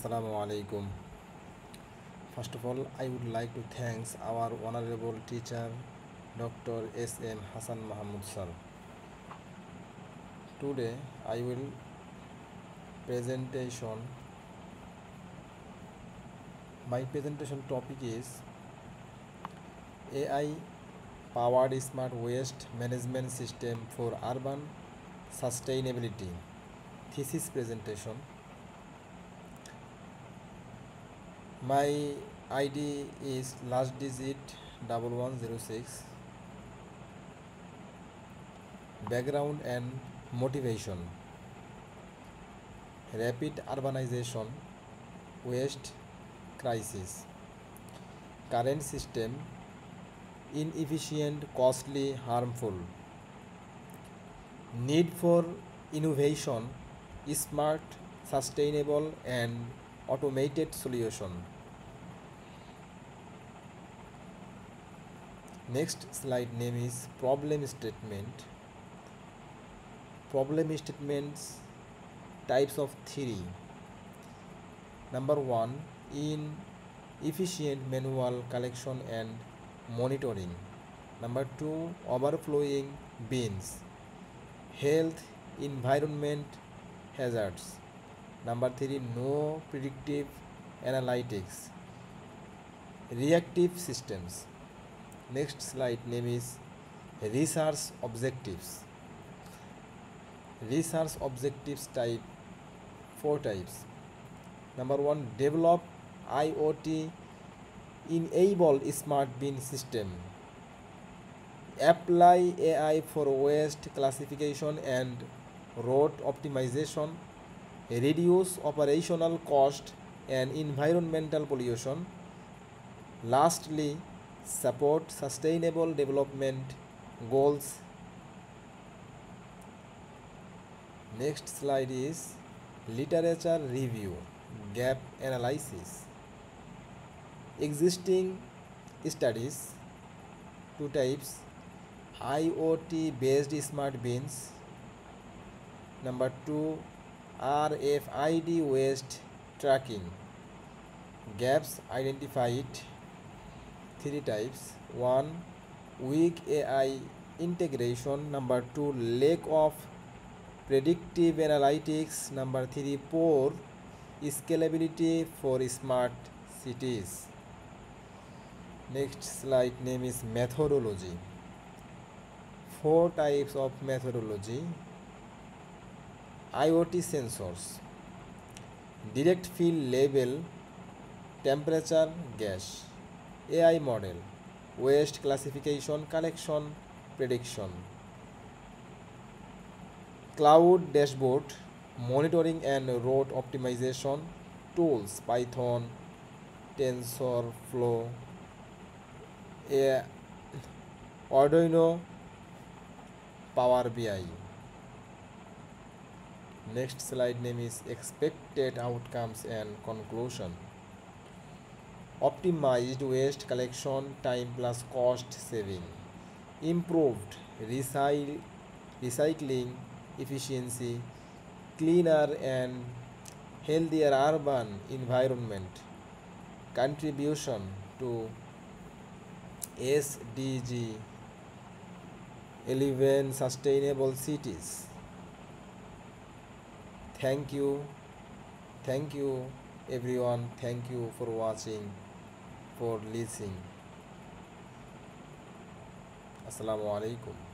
Assalamu alaikum. First of all, I would like to thank our honorable teacher, Dr. S.M. Hassan Mahmud sir. Today, I will presentation. My presentation topic is AI powered smart waste management system for urban sustainability. Thesis presentation. My ID is last digit 1106. Background and motivation. Rapid urbanization, waste crisis. Current system inefficient, costly, harmful. Need for innovation, smart, sustainable, and automated solution. Next slide name is problem statement. Problem statements types of three. Number one, inefficient manual collection and monitoring. Number two, overflowing bins. Health, environment hazards. Number three, no predictive analytics. Reactive systems. Next slide name is research objectives. Research objectives type four types. Number one, develop IoT enable smart bin system. Apply AI for waste classification and route optimization. Reduce operational cost and environmental pollution. Lastly, support sustainable development goals. Next slide is literature review, gap analysis. Existing studies, two types, IoT based smart bins. Number two, RFID waste tracking. Gaps identified, three types. One, weak AI integration. Number two, lack of predictive analytics. Number three, poor scalability for smart cities. Next slide name is methodology. Four types of methodology. IoT sensors, direct field label, temperature gas. AI model, waste classification, collection, prediction. Cloud dashboard, monitoring and route optimization tools, Python, TensorFlow, Arduino, Power BI. Next slide name is expected outcomes and conclusion. Optimized waste collection time plus cost saving. Improved recycling efficiency. Cleaner and healthier urban environment. Contribution to SDG 11 sustainable cities. Thank you everyone. Thank you for watching, for listening. Assalamu alaikum.